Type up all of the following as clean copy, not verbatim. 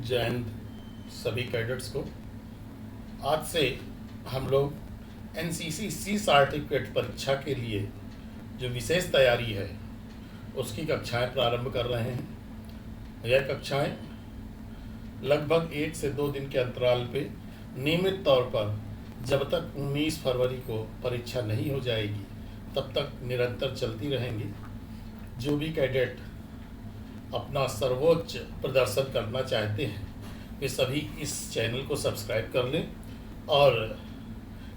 जय हिंद सभी कैडेट्स को। आज से हम लोग एनसीसी सी सर्टिफिकेट परीक्षा के लिए जो विशेष तैयारी है उसकी कक्षाएं प्रारंभ कर रहे हैं। यह कक्षाएं लगभग 1 से 2 दिन के अंतराल पे नियमित तौर पर जब तक 19 फरवरी को परीक्षा नहीं हो जाएगी तब तक निरंतर चलती रहेंगी। जो भी कैडेट अपना सर्वोच्च प्रदर्शन करना चाहते हैं वे सभी इस चैनल को सब्सक्राइब कर लें और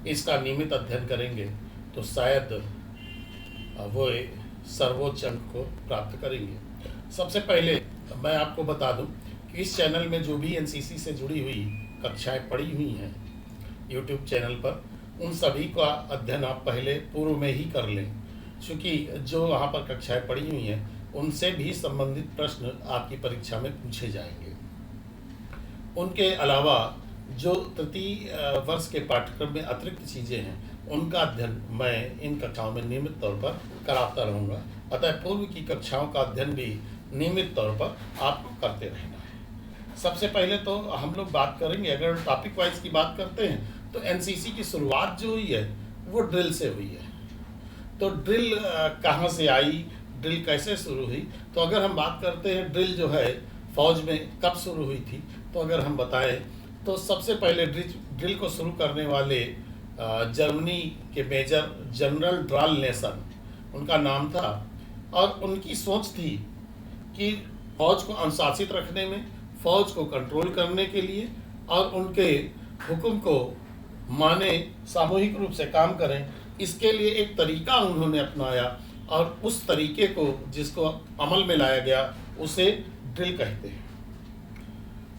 इसका नियमित अध्ययन करेंगे तो शायद वो सर्वोच्च अंक को प्राप्त करेंगे। सबसे पहले मैं आपको बता दूं कि इस चैनल में जो भी एनसीसी से जुड़ी हुई कक्षाएं पड़ी हुई हैं यूट्यूब चैनल पर, उन सभी का अध्ययन आप पहले पूर्व में ही कर लें, क्योंकि जो वहाँ पर कक्षाएं पड़ी हुई हैं उनसे भी संबंधित प्रश्न आपकी परीक्षा में पूछे जाएंगे। उनके अलावा जो तृतीय वर्ष के पाठ्यक्रम में अतिरिक्त चीज़ें हैं उनका अध्ययन मैं इन कक्षाओं में नियमित तौर पर कराता रहूँगा। अतः पूर्व की कक्षाओं का अध्ययन भी नियमित तौर पर आपको करते रहना है। सबसे पहले तो हम लोग बात करेंगे, अगर टॉपिक वाइज की बात करते हैं तो एनसीसी की शुरुआत जो हुई है वो ड्रिल से हुई है। तो ड्रिल कहाँ से आई, ड्रिल कैसे शुरू हुई? तो अगर हम बात करते हैं ड्रिल जो है फौज में कब शुरू हुई थी, तो अगर हम बताएं तो सबसे पहले ड्रिल को शुरू करने वाले जर्मनी के मेजर जनरल ड्राल नेसन उनका नाम था, और उनकी सोच थी कि फौज को अनुशासित रखने में, फौज को कंट्रोल करने के लिए और उनके हुक्म को माने, सामूहिक रूप से काम करें, इसके लिए एक तरीका उन्होंने अपनाया और उस तरीके को जिसको अमल में लाया गया उसे ड्रिल कहते हैं।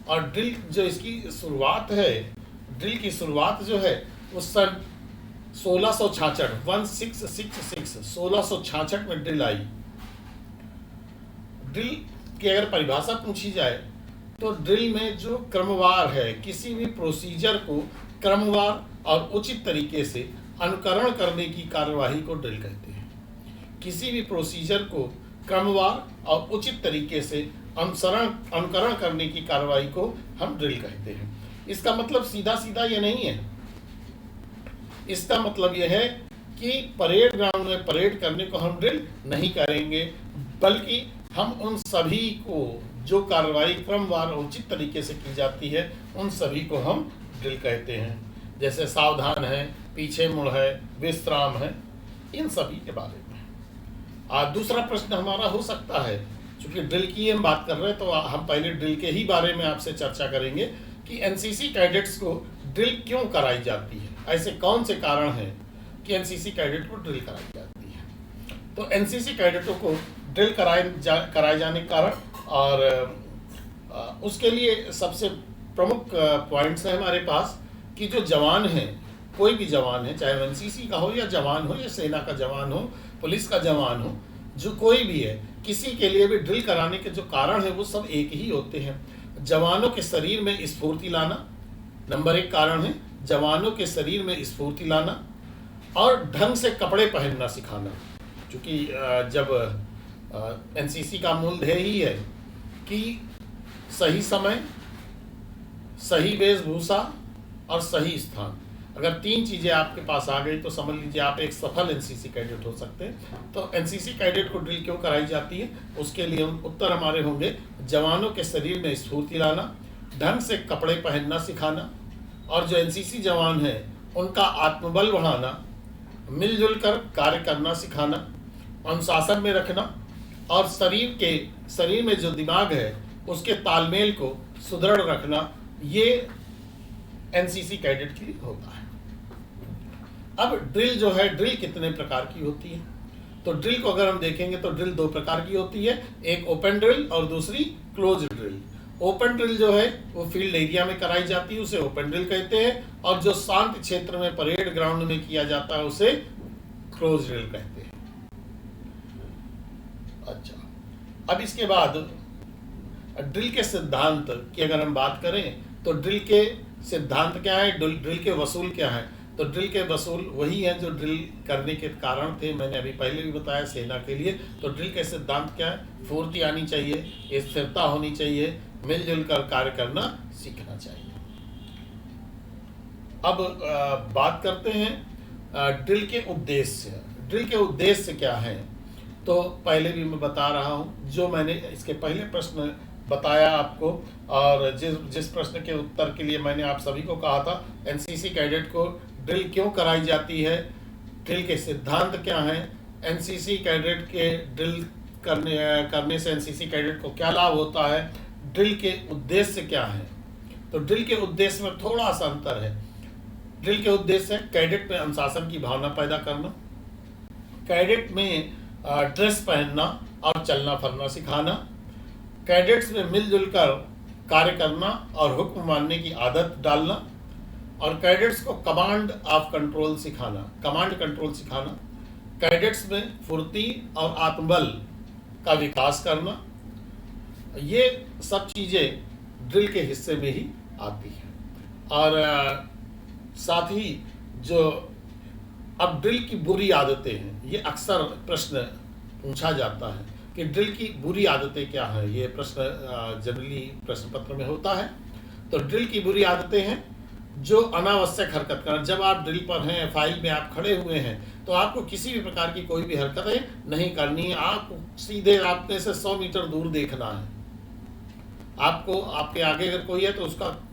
और ड्रिल जो इसकी शुरुआत है, ड्रिल की शुरुआत जो है उस सन 1666 में ड्रिल आई। ड्रिल की अगर परिभाषा पूछी जाए तो ड्रिल में जो क्रमवार है, किसी भी प्रोसीजर को क्रमवार और उचित तरीके से अनुकरण करने की कार्यवाही को ड्रिल कहते हैं। किसी भी प्रोसीजर को क्रमवार और उचित तरीके से अनुकरण करने की कार्रवाई को हम ड्रिल कहते हैं। इसका मतलब सीधा सीधा ये नहीं है। इसका मतलब यह है कि परेड ग्राउंड में परेड करने को हम ड्रिल नहीं करेंगे, बल्कि हम उन सभी को जो कार्रवाई क्रमवार और उचित तरीके से की जाती है उन सभी को हम ड्रिल कहते हैं। जैसे सावधान है, पीछे मुड़ है, विश्राम है, इन सभी के बारे में। दूसरा प्रश्न हमारा हो सकता है, चूंकि ड्रिल की हम बात कर रहे हैं तो हम पहले ड्रिल के ही बारे में आपसे चर्चा करेंगे कि एनसीसी कैडेट्स को ड्रिल क्यों कराई जाती है। ऐसे कौन से कारण हैं कि एनसीसी कैडेट को ड्रिल कराई जाती है। तो एनसीसी कैडेटों को ड्रिल कराए जाने के कारण और उसके लिए सबसे प्रमुख पॉइंट्स हैं हमारे पास कि जो जवान हैं, कोई भी जवान है, चाहे एनसीसी का हो या जवान हो या सेना का जवान हो, पुलिस का जवान हो, जो कोई भी है, किसी के लिए भी ड्रिल कराने के जो कारण है वो सब एक ही होते हैं। जवानों के शरीर में स्फूर्ति लाना नंबर 1 कारण है। जवानों के शरीर में स्फूर्ति लाना और ढंग से कपड़े पहनना सिखाना, क्योंकि जब एनसीसी का मूल ध्येय ही है कि सही समय, सही वेशभूषा और सही स्थान, अगर 3 चीज़ें आपके पास आ गई तो समझ लीजिए आप एक सफल एनसीसी कैडेट हो सकते हैं। तो एनसीसी कैडेट को ड्रिल क्यों कराई जाती है, उसके लिए उत्तर हमारे होंगे जवानों के शरीर में स्फूर्ति लाना, ढंग से कपड़े पहनना सिखाना, और जो एनसीसी जवान हैं उनका आत्मबल बढ़ाना, मिलजुल कर कार्य करना सिखाना, अनुशासन में रखना और शरीर में जो दिमाग है उसके तालमेल को सुदृढ़ रखना, ये एनसीसी कैडेट के लिए होता है। अब ड्रिल जो है, ड्रिल कितने प्रकार की होती है? तो ड्रिल को अगर हम देखेंगे तो ड्रिल 2 प्रकार की होती है, एक ओपन ड्रिल और दूसरी क्लोज ड्रिल। ओपन ड्रिल जो है वो फील्ड एरिया में कराई जाती है, उसे ओपन ड्रिल कहते हैं, और जो शांत क्षेत्र में परेड ग्राउंड में किया जाता है उसे क्लोज ड्रिल कहते हैं। अच्छा, अब इसके बाद ड्रिल के सिद्धांत की अगर हम बात करें तो ड्रिल के सिद्धांत क्या है, ड्रिल के वसूल क्या है? तो ड्रिल के वसूल वही हैं जो ड्रिल करने के कारण थे। मैंने अभी पहले भी बताया सेना के लिए। तो ड्रिल के सिद्धांत क्या है? फुर्ती आनी चाहिए, स्थिरता होनी चाहिए, मिलजुल कर कार्य करना सीखना चाहिए। अब बात करते हैं ड्रिल के उद्देश्य। ड्रिल के उद्देश्य क्या है? तो पहले भी मैं बता रहा हूँ, जो मैंने इसके पहले प्रश्न बताया आपको, और जिस प्रश्न के उत्तर के लिए मैंने आप सभी को कहा था एनसीसी कैडेट को ड्रिल क्यों कराई जाती है, ड्रिल के सिद्धांत क्या हैं, एनसीसी कैडेट के ड्रिल करने से एनसीसी कैडेट को क्या लाभ होता है, ड्रिल के उद्देश्य क्या है। तो ड्रिल के उद्देश्य में थोड़ा सा अंतर है। ड्रिल के उद्देश्य है कैडेट में अनुशासन की भावना पैदा करना, कैडेट में ड्रेस पहनना और चलना फिरना सिखाना, कैडेट्स में मिलजुल कर कार्य करना और हुक्म मानने की आदत डालना, और कैडेट्स को कमांड ऑफ कंट्रोल सिखाना, कमांड कंट्रोल सिखाना, कैडेट्स में फुर्ती और आत्मबल का विकास करना। ये सब चीज़ें ड्रिल के हिस्से में ही आती हैं। और साथ ही जो अब ड्रिल की बुरी आदतें हैं, ये अक्सर प्रश्न पूछा जाता है कि ड्रिल की बुरी आदतें क्या हैं। ये प्रश्न जनरली प्रश्न पत्र में होता है। तो ड्रिल की बुरी आदतें हैं जो अनावश्यक हरकत करना। जब आप ड्रिल पर हैं, फाइल में आप खड़े हुए हैं, तो आपको किसी भी प्रकार की कोई भी हरकतें नहीं करनी है। आपको सीधे रास्ते से 100 मीटर दूर देखना है। आपको आपके आगे अगर कोई है तो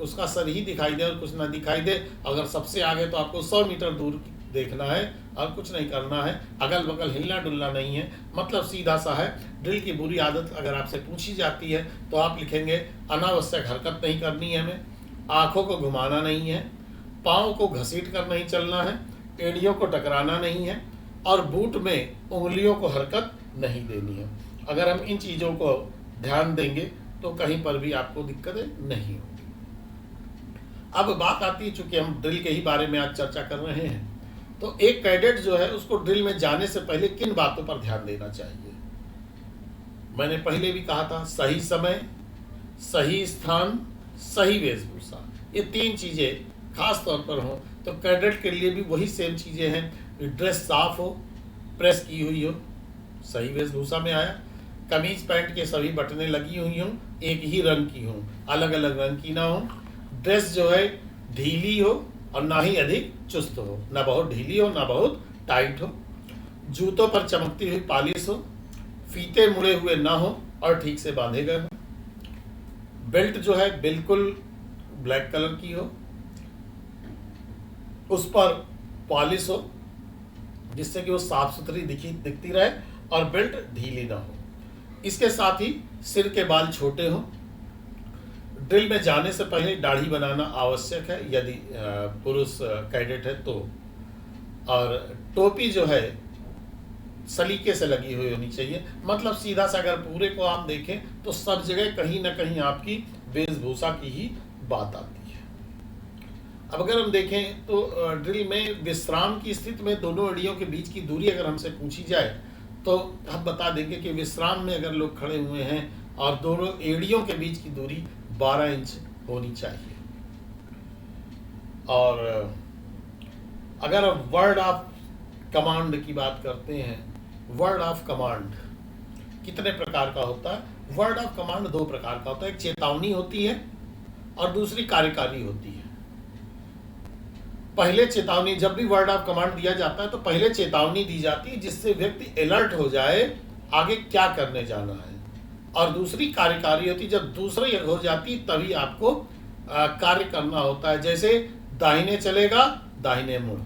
उसका सर ही दिखाई दे और कुछ ना दिखाई दे। अगर सबसे आगे तो आपको 100 मीटर दूर देखना है और कुछ नहीं करना है। अगल बगल हिलना डुलना नहीं है। मतलब सीधा सा है। ड्रिल की बुरी आदत अगर आपसे पूछी जाती है तो आप लिखेंगे अनावश्यक हरकत नहीं करनी है हमें, आँखों को घुमाना नहीं है, पाँव को घसीट कर नहीं चलना है, एड़ियों को टकराना नहीं है, और बूट में उंगलियों को हरकत नहीं देनी है। अगर हम इन चीज़ों को ध्यान देंगे तो कहीं पर भी आपको दिक्कतें नहीं होंगी। अब बात आती है, चूंकि हम ड्रिल के ही बारे में आज चर्चा कर रहे हैं, तो एक कैडेट जो है उसको ड्रिल में जाने से पहले किन बातों पर ध्यान देना चाहिए। मैंने पहले भी कहा था, सही समय, सही स्थान, सही वेशभूषा। ये 3 चीज़ें खास तौर पर हो तो कैडेट के लिए भी वही सेम चीज़ें हैं। ड्रेस साफ हो, प्रेस की हुई हो, सही वेशभूषा में आया, कमीज पैंट के सभी बटनें लगी हुई हों, एक ही रंग की हों, अलग अलग रंग की ना हो, ड्रेस जो है ढीली हो और ना ही अधिक चुस्त हो, ना बहुत ढीली हो ना बहुत टाइट हो, जूतों पर चमकती हुई पॉलिश हो, फीते मुड़े हुए ना हो और ठीक से बांधे गए हो, बेल्ट जो है बिल्कुल ब्लैक कलर की हो, उस पर पॉलिश हो जिससे कि वो साफ सुथरी दिखती रहे, और बेल्ट ढीली ना हो। इसके साथ ही सिर के बाल छोटे हों। ड्रिल में जाने से पहले दाढ़ी बनाना आवश्यक है यदि पुरुष कैडेट है तो, और टोपी जो है सलीके से लगी हुई होनी चाहिए। मतलब सीधा सा अगर पूरे को आप देखें तो सब जगह कहीं ना कहीं आपकी वेशभूषा की ही बात आती है। अब अगर हम देखें तो ड्रिल में विश्राम की स्थिति में दोनों एड़ियों के बीच की दूरी अगर हमसे पूछी जाए तो हम बता देंगे कि विश्राम में अगर लोग खड़े हुए हैं और दोनों एड़ियों के बीच की दूरी 12 इंच होनी चाहिए। और अगर हम वर्ड ऑफ कमांड की बात करते हैं, वर्ड ऑफ कमांड कितने प्रकार का होता है? वर्ड ऑफ कमांड 2 प्रकार का होता है। एक चेतावनी होती है और दूसरी कार्यकारी होती है। पहले चेतावनी, जब भी वर्ड ऑफ कमांड दिया जाता है तो पहले चेतावनी दी जाती है जिससे व्यक्ति अलर्ट हो जाए आगे क्या करने जाना है, और दूसरी कार्यकारी होती है। जब दूसरी हो जाती तभी आपको कार्य करना होता है। जैसे दाहिने चलेगा दाहिने मुड़,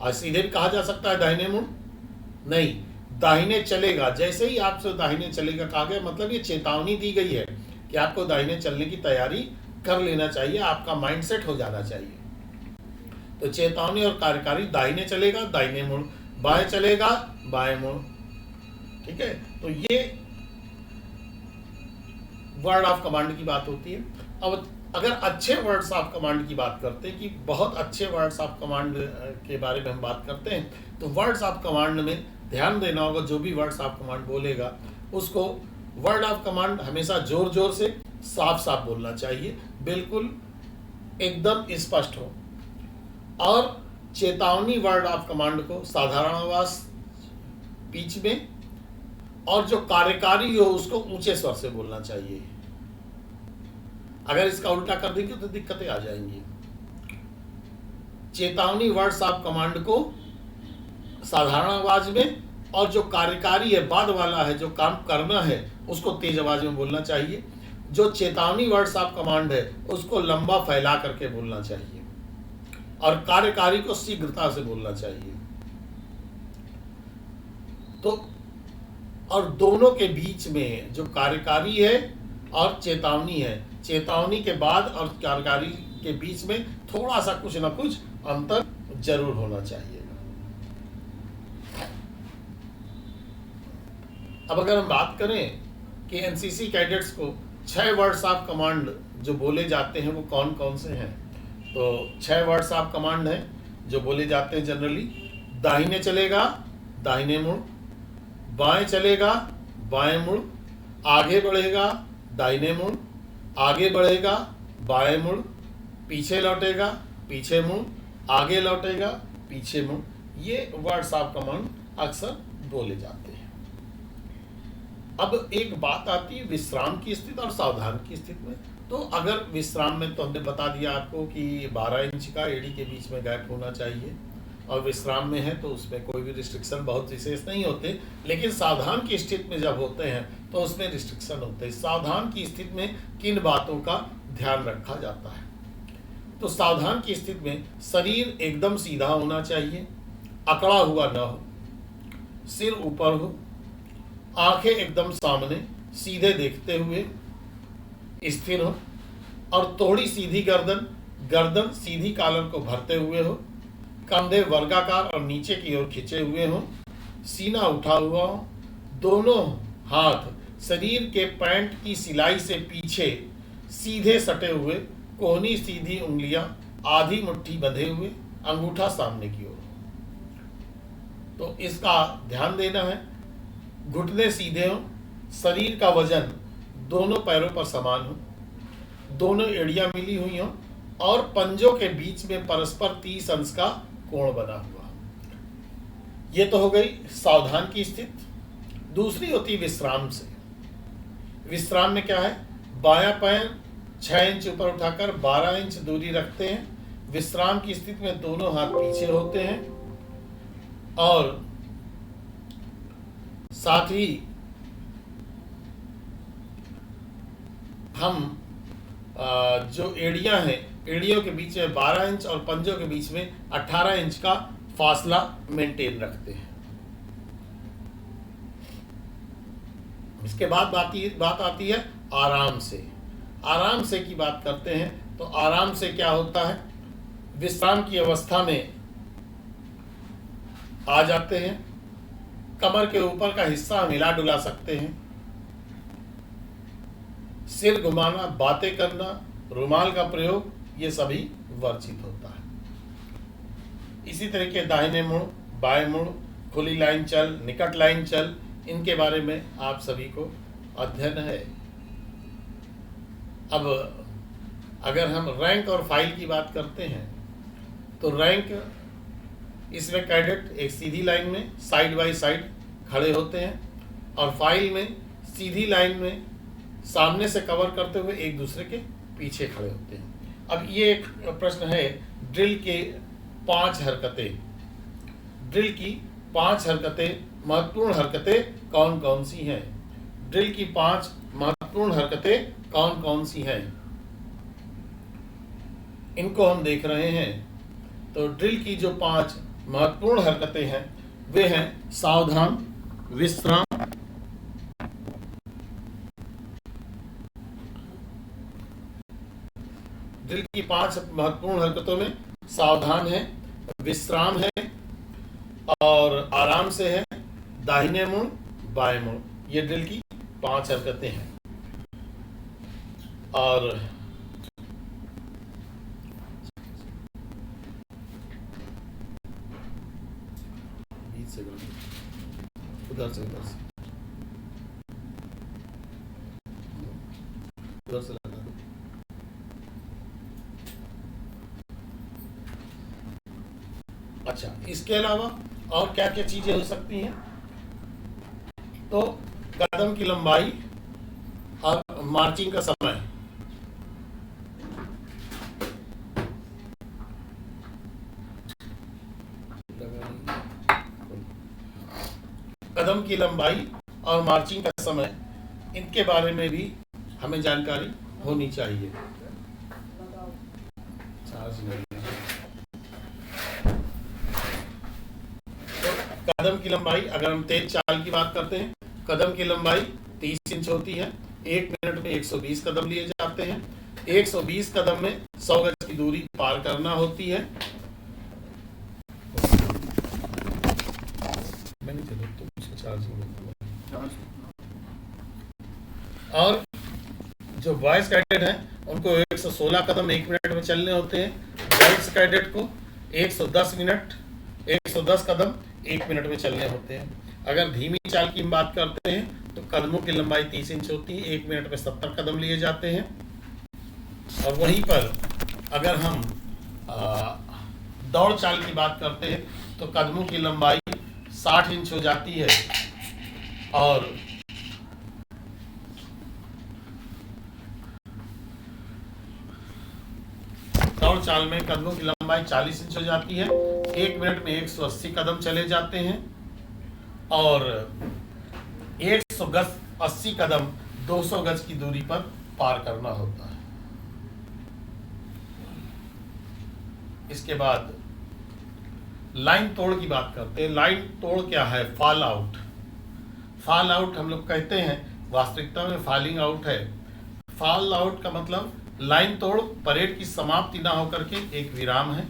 और सीधे भी कहा जा सकता है दाहिने मुड़ नहीं, दाहिने चलेगा। जैसे ही आपसे दाहिने चलेगा कहा गया, मतलब ये चेतावनी दी गई है कि आपको दाहिने चलने की तैयारी कर लेना चाहिए, आपका माइंडसेट हो जाना चाहिए। तो चेतावनी और कार्यकारी, दाहिने चलेगा दाहिने मुड़, बाएं चलेगा बाएं मुड़। ठीक है, तो ये वर्ड ऑफ कमांड की बात होती है। अब अगर अच्छे वर्ड्स ऑफ कमांड की बात करते हैं कि बहुत अच्छे वर्ड्स ऑफ कमांड के बारे में हम बात करते हैं, तो वर्ड्स ऑफ कमांड में ध्यान देना होगा, जो भी वर्ड्स ऑफ कमांड बोलेगा उसको वर्ड ऑफ कमांड हमेशा जोर जोर से साफ साफ बोलना चाहिए, बिल्कुल एकदम स्पष्ट हो। और चेतावनी वर्ड ऑफ कमांड को साधारण आवाज बीच में, और जो कार्यकारी हो उसको ऊंचे स्वर से बोलना चाहिए। अगर इसका उल्टा कर देंगे तो दिक्कतें आ जाएंगी। चेतावनी वर्ड्स ऑफ कमांड को साधारण आवाज में, और जो कार्यकारी है, बाद वाला है, जो काम करना है, उसको तेज आवाज में बोलना चाहिए। जो चेतावनी वर्ड्स ऑफ कमांड है उसको लंबा फैला करके बोलना चाहिए, और कार्यकारी को शीघ्रता से बोलना चाहिए। तो और दोनों के बीच में जो कार्यकारी है और चेतावनी है, चेतावनी के बाद और कार्यकारी के बीच में थोड़ा सा कुछ ना कुछ अंतर जरूर होना चाहिए। अब अगर हम बात करें कि एनसीसी कैडेट्स को 6 वर्ड्स ऑफ कमांड जो बोले जाते हैं वो कौन कौन से हैं, तो 6 वर्ड्स ऑफ कमांड हैं जो बोले जाते हैं जनरली। दाहिने चलेगा, दाहिने मुड़, बाएं चलेगा, बाएं मुड़, आगे बढ़ेगा, दाहिने मुड़, आगे बढ़ेगा, बाएं मुड़, पीछे लौटेगा, पीछे मुड़, आगे लौटेगा, पीछे मुड़। ये वर्ड्स ऑफ कमांड अक्सर बोले जाते हैं। अब एक बात आती है विश्राम की स्थिति और सावधान की स्थिति में। तो अगर विश्राम में तो हमने बता दिया आपको कि 12 इंच का एड़ी के बीच में गैप होना चाहिए, और विश्राम में है तो उसमें कोई भी रिस्ट्रिक्शन बहुत विशेष नहीं होते। लेकिन सावधान की स्थिति में जब होते हैं तो उसमें रिस्ट्रिक्शन होते हैं। सावधान की स्थिति में किन बातों का ध्यान रखा जाता है? तो सावधान की स्थिति में शरीर एकदम सीधा होना चाहिए, अकड़ा हुआ न हो, सिर ऊपर हो, आंखें एकदम सामने सीधे देखते हुए स्थिर हो, और थोड़ी सीधी गर्दन, गर्दन सीधी कॉलर को भरते हुए हो, कंधे वर्गाकार और नीचे की ओर खिंचे हुए हो, सीना उठा हुआ हो, दोनों हाथ शरीर के पैंट की सिलाई से पीछे सीधे सटे हुए, कोहनी सीधी उंगलियां आधी मुट्ठी बंधे हुए, अंगूठा सामने की ओर। तो इसका ध्यान देना है। घुटने सीधे हो, शरीर का वजन दोनों पैरों पर समान हो, दोनों एड़ियां मिली हुई हो, और पंजों के बीच में परस्पर 30 अंश का कोण बना हुआ। ये तो हो गई सावधान की स्थिति। दूसरी होती विश्राम से। विश्राम में क्या है? बायां पैर 6 इंच ऊपर उठाकर 12 इंच दूरी रखते हैं। विश्राम की स्थिति में दोनों हाथ पीछे होते हैं, और साथ ही हम जो एड़ियां हैं, एड़ियों के बीच में 12 इंच और पंजों के बीच में 18 इंच का फासला मेंटेन रखते हैं। इसके बाद बात आती है आराम से। आराम से की बात करते हैं तो आराम से क्या होता है? विश्राम की अवस्था में आ जाते हैं, कमर के ऊपर का हिस्सा हिला डुला सकते हैं, सिर घुमाना, बातें करना, रुमाल का प्रयोग, ये सभी वर्जित होता है। इसी तरीके दाहिने मुड़, बाएं मुड़, खुली लाइन चल, निकट लाइन चल, इनके बारे में आप सभी को अध्ययन है। अब अगर हम रैंक और फाइल की बात करते हैं तो रैंक, इसमें कैडेट एक सीधी लाइन में साइड बाय साइड खड़े होते हैं, और फाइल में सीधी लाइन में सामने से कवर करते हुए एक दूसरे के पीछे खड़े होते हैं। अब ये एक प्रश्न है, ड्रिल के 5 हरकतें, ड्रिल की 5 हरकतें, महत्वपूर्ण हरकतें कौन कौन सी हैं? ड्रिल की 5 महत्वपूर्ण हरकतें कौन कौन सी हैं, इनको हम देख रहे हैं। तो ड्रिल की जो 5 महत्वपूर्ण हरकतें हैं वे हैं सावधान, विश्राम, ड्रिल की 5 महत्वपूर्ण हरकतों में सावधान है, विश्राम है, और आराम से है, दाहिने मुड़, बाएं मुड़। ये ड्रिल की 5 हरकतें हैं। और उधर से लगा दो। अच्छा, इसके अलावा और क्या क्या चीजें हो सकती हैं? तो कदम की लंबाई और मार्चिंग का समय। कदम की लंबाई और मार्चिंग का समय, इनके बारे में भी हमें जानकारी होनी चाहिए। चार्ज नहीं है। तो कदम की लंबाई, अगर हम तेज चाल की बात करते हैं, कदम की लंबाई 30 इंच होती है। 1 मिनट में 120 कदम लिए जाते हैं। 120 कदम में 100 गज की दूरी पार करना होती है। और जो बॉयज कैडेट हैं उनको 116 कदम 1 मिनट में चलने होते हैं। गर्ल्स कैडेट को 110 कदम 1 मिनट में चलने होते हैं। अगर धीमी चाल की हम बात करते हैं तो कदमों की लंबाई 30 इंच होती है। 1 मिनट में 70 कदम लिए जाते हैं। और वहीं पर अगर हम दौड़ चाल की बात करते हैं तो कदमों की लंबाई 60 इंच हो जाती है। और दौड़ चाल में कदमों की लंबाई 40 इंच हो जाती है। 1 मिनट में 180 कदम चले जाते हैं। और 180 कदम 200 गज की दूरी पर पार करना होता है। इसके बाद लाइन तोड़ की बात करते हैं। लाइन तोड़ क्या है? Fall out. फॉल आउट हम लोग कहते हैं, वास्तविकता में फॉलिंग आउट है। फॉल आउट का मतलब लाइन तोड़ परेड की समाप्ति ना होकर के एक विराम है।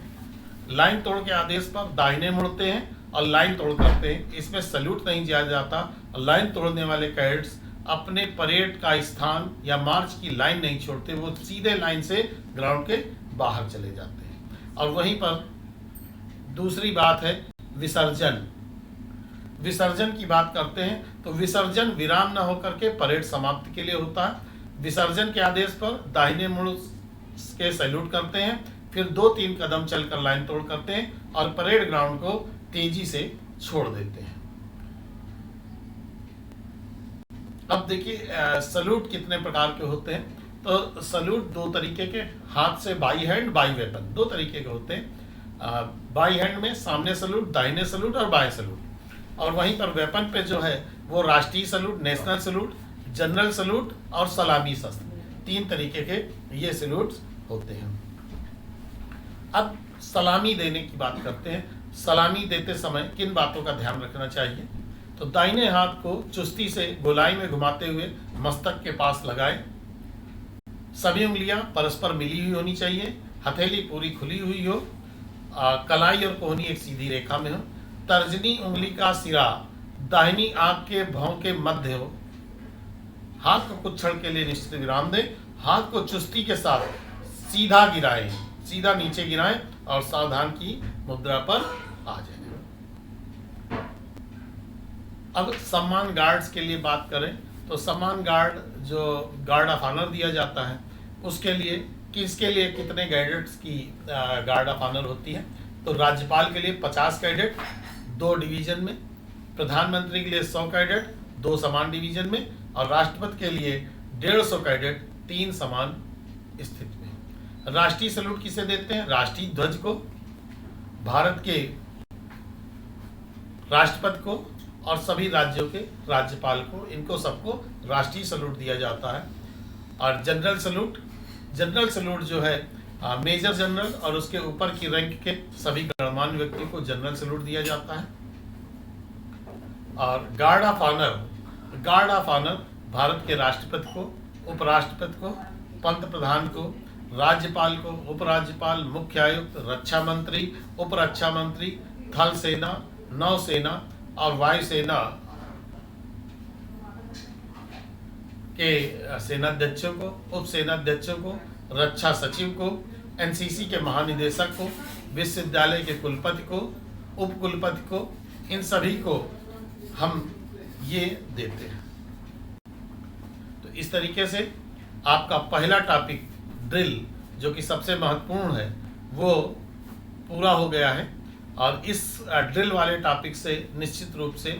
लाइन तोड़ के आदेश पर दाहिने मुड़ते हैं और लाइन तोड़ करते हैं। इसमें सैल्यूट नहीं दिया जाता। लाइन तोड़ने वाले कैडेट्स अपने परेड का स्थान या मार्च की लाइन नहीं छोड़ते, वो सीधे लाइन से ग्राउंड के बाहर चले जाते हैं। और वहीं पर दूसरी बात है विसर्जन। विसर्जन की बात करते हैं तो विसर्जन विराम न होकर के परेड समाप्ति के लिए होता है। विसर्जन के आदेश पर दाहिने मुड़ के सैल्यूट करते हैं, फिर 2-3 कदम चलकर लाइन तोड़ करते हैं और परेड ग्राउंड को तेजी से छोड़ देते हैं। अब देखिए सैल्यूट कितने प्रकार के होते हैं। तो सैल्यूट 2 तरीके के, हाथ से बाई हैंड, बाई वेपन, 2 तरीके के होते हैं। बाई हैंड में सामने सैल्यूट, दाहिने सैल्यूट और बाएं सैल्यूट। और वहीं पर वेपन पे जो है वो राष्ट्रीय salute, national salute, general salute और सलामी शस्त्र, 3 तरीके के ये सैल्यूट होते हैं। अब सलामी देने की बात करते हैं। सलामी देते समय किन बातों का ध्यान रखना चाहिए? तो दाहिने हाथ को चुस्ती से गोलाई में घुमाते हुए मस्तक के पास लगाएं। सभी उंगलियां परस्पर मिली हुई होनी चाहिए। हथेली पूरी खुली हुई हो। कलाई और कोहनी एक सीधी रेखा में हो। तर्जनी उंगली का सिरा दाहिनी आंख के भौं के मध्य हो। हाथ को कुछ क्षण के लिए निश्चित विराम दें। हाथ को चुस्ती के साथ सीधा गिराएं, सीधा नीचे गिराएं और सावधान की मुद्रा पर आ जाएं। अब सम्मान गार्ड्स के लिए बात करें तो सम्मान गार्ड जो गार्ड ऑफ ऑनर दिया जाता है उसके लिए किसके लिए कितने कैडेट्स की गार्ड ऑफ ऑनर होती है? तो राज्यपाल के लिए 50 कैडेट 2 डिवीजन में, प्रधानमंत्री के लिए 100 कैडेट 2 समान डिवीजन में और राष्ट्रपति के लिए 150 कैडेट 3 समान स्थिति में। राष्ट्रीय सैल्यूट किसे देते हैं? राष्ट्रीय ध्वज को, भारत के राष्ट्रपति को और सभी राज्यों के राज्यपाल को, इनको सबको राष्ट्रीय सैल्यूट दिया जाता है। और जनरल सैल्यूट जो है मेजर जनरल और उसके ऊपर की रैंक के सभी गणमान्य व्यक्ति को जनरल सैल्यूट दिया जाता है। और गार्ड ऑफ ऑनर भारत के राष्ट्रपति को, उपराष्ट्रपति को, पंत प्रधान को, राज्यपाल को, उपराज्यपाल, मुख्य आयुक्त, रक्षा मंत्री, उप रक्षा मंत्री, थल सेना, नौसेना और वायुसेना के सेनाध्यक्षों को, उप सेनाध्यक्षों को, रक्षा सचिव को, एनसीसी के महानिदेशक को, विश्वविद्यालय के कुलपति को, उप कुलपति को, इन सभी को हम ये देते हैं। तो इस तरीके से आपका पहला टॉपिक ड्रिल जो कि सबसे महत्वपूर्ण है वो पूरा हो गया है। और इस ड्रिल वाले टॉपिक से निश्चित रूप से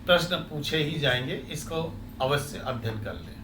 प्रश्न पूछे ही जाएंगे, इसको अवश्य अध्ययन कर लें।